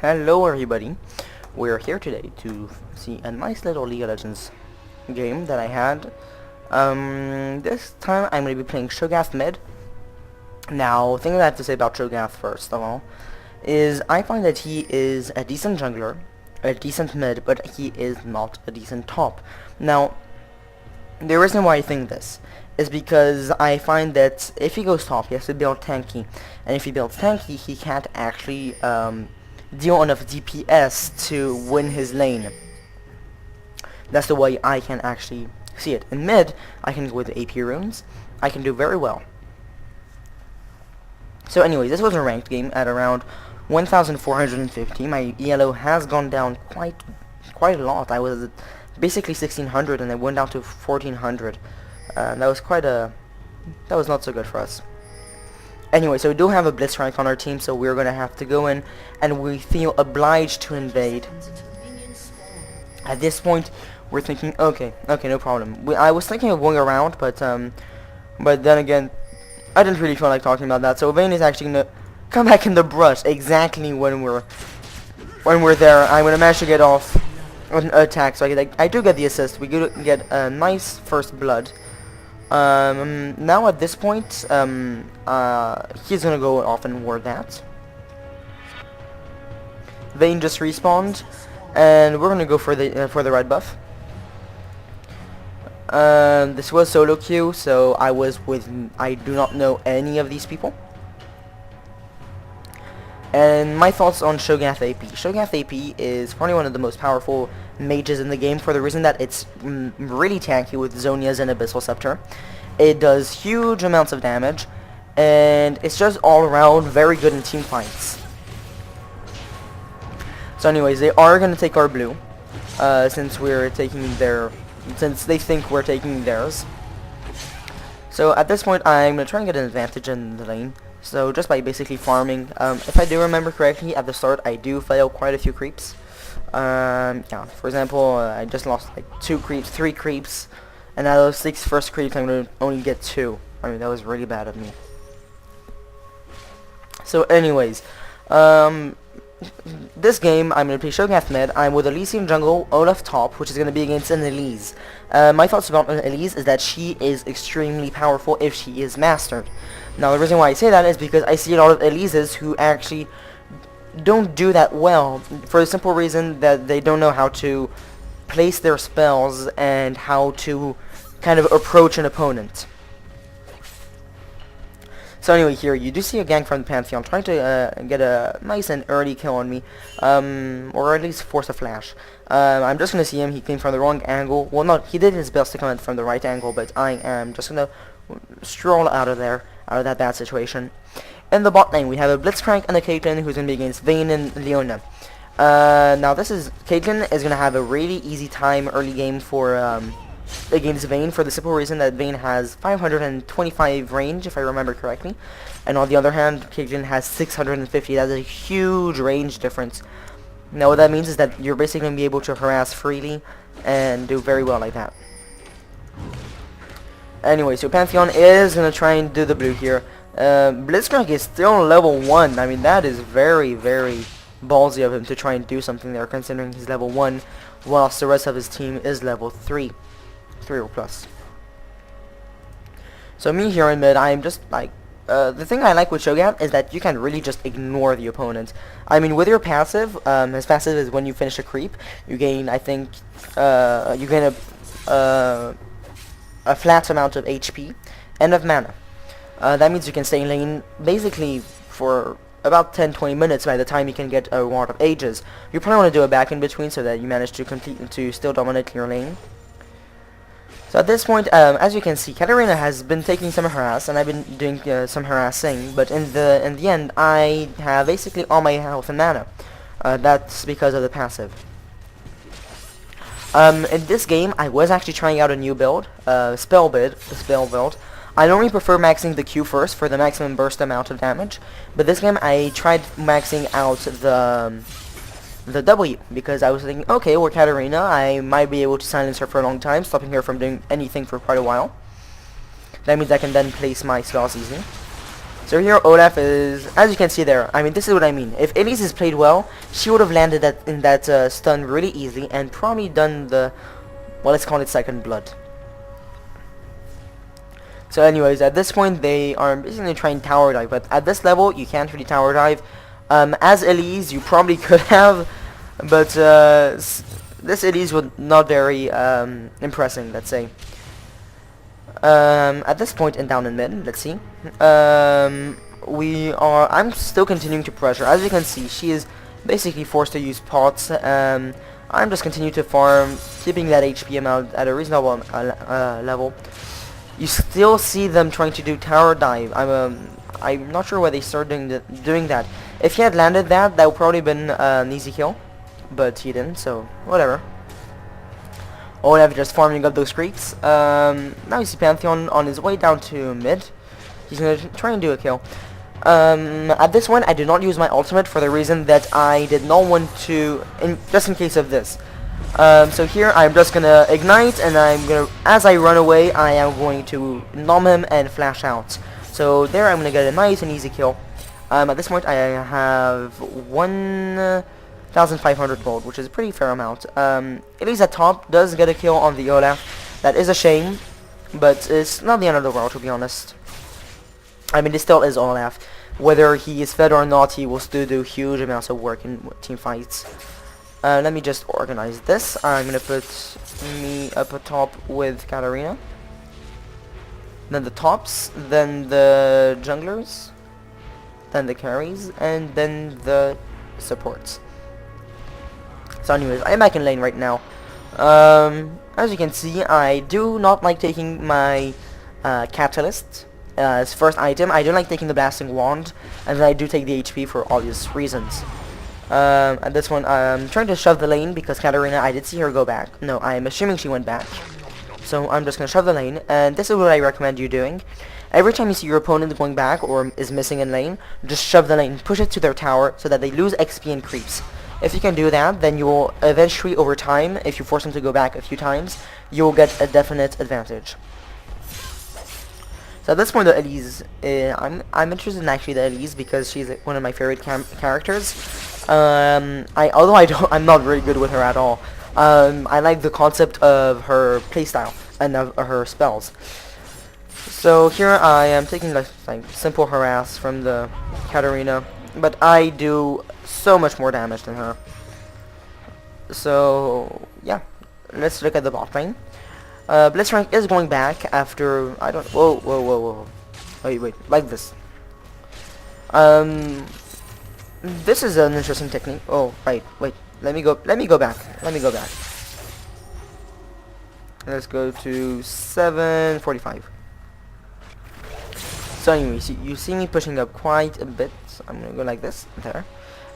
Hello everybody, we're here today to see a nice little League of Legends game that I had. This time I'm going to be playing Cho'Gath mid. Now, the thing that I have to say about Cho'Gath first of all, is I find that he is a decent jungler, a decent mid, but he is not a decent top. Now, the reason why I think this is because I find that if he goes top, he has to build tanky, and if he builds tanky, he can't actually deal enough DPS to win his lane. That's the way I can actually see it. In mid, I can go with AP runes. I can do very well. So anyways, this was a ranked game at around 1,450. My ELO has gone down quite a lot. I was at basically 1,600 and I went down to 1,400. That was not so good for us. Anyway, so we do have a Blitzcrank on our team, so we're gonna have to go in, and we feel obliged to invade. At this point, we're thinking, okay, no problem. I was thinking of going around, but then again, I didn't really feel like talking about that. So Vayne is actually gonna come back in the brush exactly when we're there. I'm gonna manage to get off an attack, so I do get the assist. We do get a nice first blood. Now at this point, he's gonna go off and ward that. Vayne just respawned, and we're gonna go for the red buff. This was solo queue, so I do not know any of these people. And my thoughts on Cho'Gath AP. Cho'Gath AP is probably one of the most powerful mages in the game for the reason that it's really tanky with Zhonya's and Abyssal Scepter. It does huge amounts of damage, and it's just all around very good in team fights. So anyways, they are going to take our blue, since they think we're taking theirs. So at this point, I'm going to try and get an advantage in the lane. So just by basically farming, if I do remember correctly, at the start I do fail quite a few creeps. Yeah, for example, I just lost like 3 creeps, and out of those 6 first creeps I'm going to only get 2. I mean, that was really bad of me. So anyways, this game I'm going to play Cho'Gath mid. I'm with Elysian jungle, Olaf top, which is going to be against an Elise. My thoughts about an Elise is that she is extremely powerful if she is mastered. Now the reason why I say that is because I see a lot of Elises who actually don't do that well, for the simple reason that they don't know how to place their spells and how to kind of approach an opponent. So anyway, here you do see a gank from the Pantheon trying to get a nice and early kill on me, or at least force a flash. I'm just gonna see him. He came from the wrong angle. Well, not he did his best to come in from the right angle, but I am just gonna stroll out of that bad situation. In the bot lane, we have a Blitzcrank and a Caitlyn who's gonna be against Vayne and Leona. Now Caitlyn is gonna have a really easy time early game for against Vayne, for the simple reason that Vayne has 525 range, if I remember correctly, and on the other hand, Caitlyn has 650. That's a huge range difference. Now what that means is that you're basically going to be able to harass freely and do very well like that. Anyway, so Pantheon is going to try and do the blue here. Blitzcrank is still level 1. I mean, that is very, very ballsy of him to try and do something there, considering he's level 1, whilst the rest of his team is level 3 or plus. So me here in mid, I'm just like, the thing I like with Cho'Gath is that you can really just ignore the opponent. I mean, with your passive, his passive is when you finish a creep, you gain, I think, you gain a flat amount of HP and of mana. That means you can stay in lane basically for about 10-20 minutes by the time you can get a Ward of Ages. You probably want to do a back in between so that you manage to still dominate your lane. So at this point, as you can see, Katarina has been taking some harass, and I've been doing some harassing. But in the end, I have basically all my health and mana. That's because of the passive. In this game, I was actually trying out a new build, the spell build. I normally prefer maxing the Q first for the maximum burst amount of damage, but this game I tried maxing out the W, because I was thinking, okay, we're Katarina, I might be able to silence her for a long time, stopping her from doing anything for quite a while. That means I can then place my spells easily. So So here Olaf is, as you can see there, I mean, this is what I mean. If Elise is played well, she would have landed that in that stun really easily and probably done the, well, let's call it second blood. So anyways, at this point they are basically trying tower dive, but at this level you can't really tower dive. As Elise you probably could have, but this Elise was not very impressing, let's say. At this point in down and mid, let's see. I'm still continuing to pressure. As you can see, she is basically forced to use pots. I'm just continuing to farm, keeping that HP amount at a reasonable level. You still see them trying to do tower dive. I'm not sure why they started doing that. If he had landed that, that would probably been an easy kill, but he didn't. So whatever. Olaf just farming up those creeps. Now you see Pantheon on his way down to mid. He's gonna try and do a kill. At this one, I did not use my ultimate for the reason that I did not want to, just in case of this. So here I'm just gonna ignite, and I'm gonna, as I run away, I am going to nom him and flash out. So there I'm gonna get a nice and easy kill. At this point I have 1,500 gold, which is a pretty fair amount. Elise at top does get a kill on the Olaf. That is a shame, but it's not the end of the world, to be honest. I mean, it still is Olaf. Whether he is fed or not, he will still do huge amounts of work in team fights. Let me just organize this. I'm gonna put me up atop with Katarina. Then the tops, then the junglers, then the carries, and then the supports. So anyways, I'm back in lane right now. As you can see, I do not like taking my catalyst as first item. I don't like taking the blasting wand, and then I do take the HP for obvious reasons. At this one, I'm trying to shove the lane because Katarina, I did see her go back. No, I'm assuming she went back. So I'm just going to shove the lane, and this is what I recommend you doing. Every time you see your opponent going back or is missing in lane, just shove the lane, push it to their tower so that they lose XP and creeps. If you can do that, then you will eventually, over time, if you force them to go back a few times, you will get a definite advantage. So at this point, the Elise, I'm interested in actually the Elise because she's one of my favorite characters. Although I'm not very good with her at all. I like the concept of her playstyle and of her spells. So here I am taking like simple harass from the Katarina, but I do so much more damage than her. So yeah, let's look at the bot lane. Blitzcrank is going back after whoa. Wait, like this. This is an interesting technique. Oh, right, wait. Let me go back. Let's go to 745. So anyways, you see me pushing up quite a bit. I'm gonna go like this, there.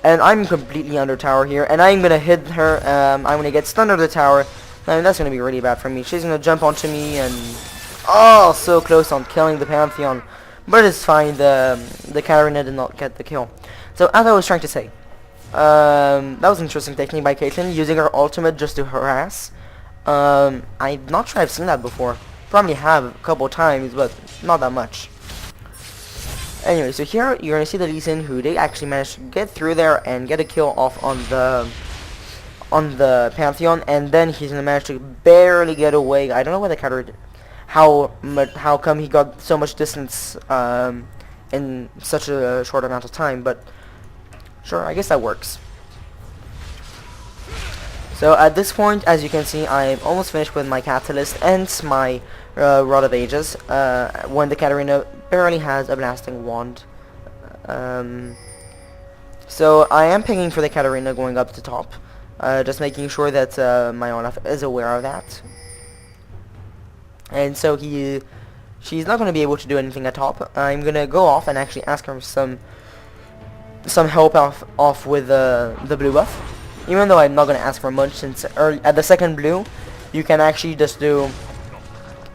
And I'm completely under tower here, and I'm gonna hit her. I'm gonna get stunned under the tower. I mean, that's gonna be really bad for me. She's gonna jump onto me, and oh, so close on killing the Pantheon. But it's fine, the Katarina did not get the kill. So as I was trying to say, that was an interesting technique by Caitlyn, using her ultimate just to harass. I'm not sure I've seen that before. Probably have a couple times, but not that much. Anyway, so here you're gonna see the Lee Sin, who they actually managed to get through there and get a kill off on the Pantheon, and then he's gonna manage to barely get away. I don't know why the counter, how come he got so much distance in such a short amount of time, but sure, I guess that works. So at this point, as you can see, I'm almost finished with my Catalyst and my Rod of Ages, when the Katarina barely has a blasting wand. So I am pinging for the Katarina going up to top, just making sure that my Olaf is aware of that. And so she's not going to be able to do anything at top. I'm going to go off and actually ask her some help off with the blue buff. Even though I'm not going to ask for much, since at the second blue, you can actually just do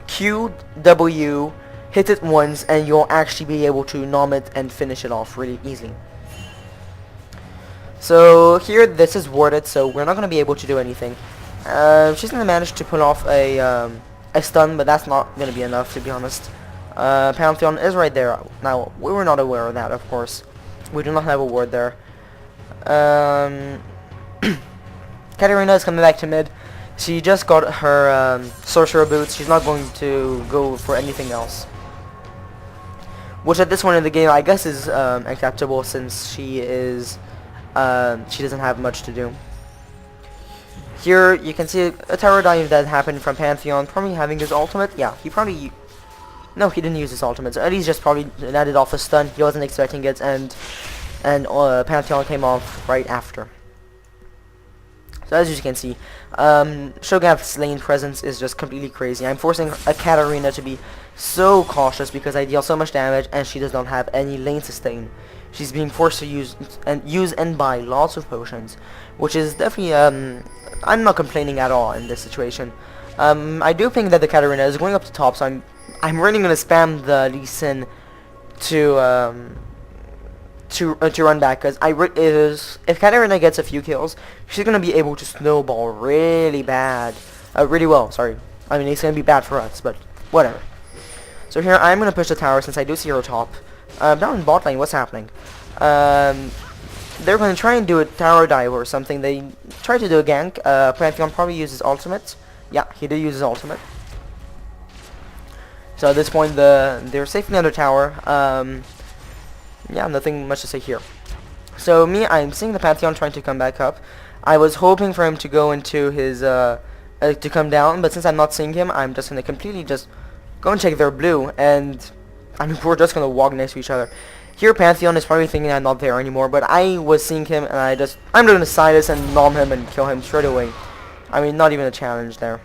Q, W, hit it once, and you'll actually be able to nom it and finish it off really easily. So here, this is warded, so we're not going to be able to do anything. She's going to manage to pull off a stun, but that's not going to be enough, to be honest. Pantheon is right there. Now, we were not aware of that, of course. We do not have a ward there. Katarina is coming back to mid. She just got her sorcerer boots. She's not going to go for anything else. Which at this point in the game, I guess is acceptable since she is she doesn't have much to do. Here you can see a tower dive that happened from Pantheon, probably having his ultimate. Yeah, he probably no, he didn't use his ultimate. So he's just probably landed off a stun. He wasn't expecting it, and Pantheon came off right after. So as you can see, Cho'Gath's lane presence is just completely crazy. I'm forcing a Katarina to be so cautious because I deal so much damage and she does not have any lane sustain. She's being forced to use and buy lots of potions, which is definitely I'm not complaining at all in this situation. I do think that the Katarina is going up to top, so I'm really gonna spam the Lee Sin to run back, because if Katarina gets a few kills, she's gonna be able to snowball really well. Sorry, I mean it's gonna be bad for us, but whatever. So here I'm gonna push the tower since I do see her top. Down in bot lane, what's happening? They're gonna try and do a tower dive or something. They try to do a gank. Pantheon probably uses ultimate. Yeah, he did use his ultimate. So at this point, they're safely under tower. Yeah, nothing much to say here. So me, I'm seeing the Pantheon trying to come back up. I was hoping for him to go into his to come down, but since I'm not seeing him, I'm just gonna completely just go and check their blue, and I mean we're just gonna walk next to each other. Here Pantheon is probably thinking I'm not there anymore, but I was seeing him, and I'm gonna Silas and nom him and kill him straight away. I mean, not even a challenge there.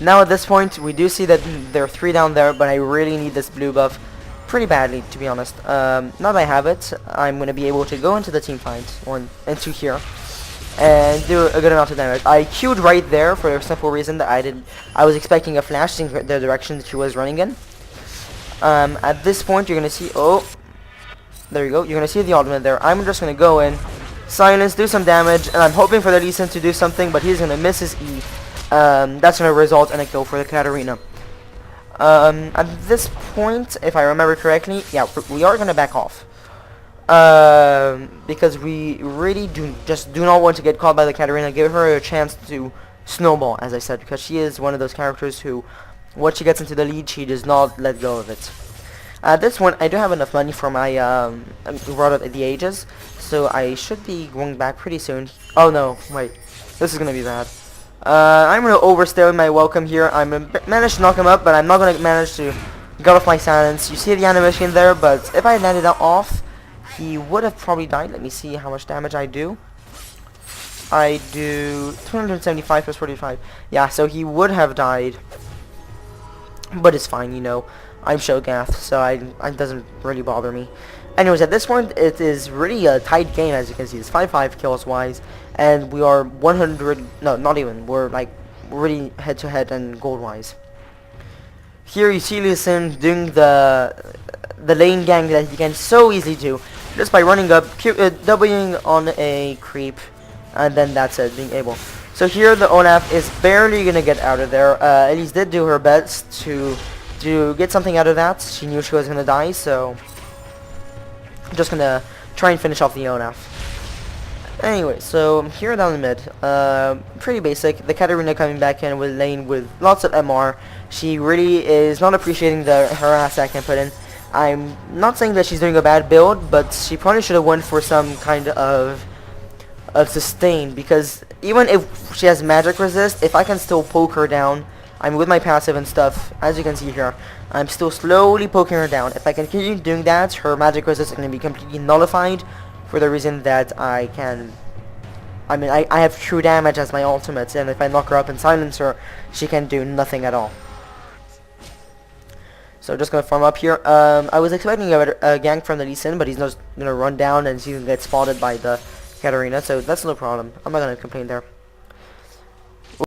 Now at this point, we do see that there are 3 down there, but I really need this blue buff pretty badly, to be honest. Now that I have it, I'm going to be able to go into the team fight, or into here, and do a good amount of damage. I queued right there for a simple reason that I was expecting a flash, seeing the direction that she was running in. At this point, you're going to see, oh, there you go, you're going to see the ultimate there. I'm just going to go in, silence, do some damage, and I'm hoping for the Lee Sin to do something, but he's going to miss his E. That's going to result in a kill for the Katarina. At this point, if I remember correctly, yeah, we are going to back off. Because we really do not want to get caught by the Katarina. Give her a chance to snowball, as I said, because she is one of those characters who, once she gets into the lead, she does not let go of it. At this point, I do have enough money for my Rod of the Ages, so I should be going back pretty soon. Oh no, wait, this is going to be bad. I'm going to overstay my welcome here. I'm going to manage to knock him up, but I'm not going to manage to get off my silence. You see the animation there, but if I landed that off, he would have probably died. Let me see how much damage I do. I do 275 plus 45. Yeah, so he would have died. But it's fine, you know. I'm Cho'Gath, so it doesn't really bother me. Anyways, at this point, it is really a tight game, as you can see. It's 5-5 kills wise, and we are 100. No, not even. We're like really head to head and gold wise. Here you see Lee Sin doing the lane gang that he can so easily do just by running up, doubling on a creep, and then that's it, being able. So here the Olaf is barely gonna get out of there. Elise did do her best to get something out of that. She knew she was gonna die, so I'm just gonna try and finish off the Olaf. Anyway, so here down the mid, pretty basic. The Katarina coming back in with lane with lots of MR. She really is not appreciating the harass I can put in. I'm not saying that she's doing a bad build, but she probably should have went for some kind of sustain, because even if she has magic resist, if I can still poke her down, I'm with my passive and stuff, as you can see here, I'm still slowly poking her down. If I continue doing that, her magic resist is going to be completely nullified, for the reason that I have true damage as my ultimate, and if I knock her up and silence her, she can do nothing at all. So just gonna farm up here. I was expecting a gank from the Lee Sin, but he's just gonna run down and he's gonna get spotted by the Katarina, so that's no problem. I'm not gonna complain there.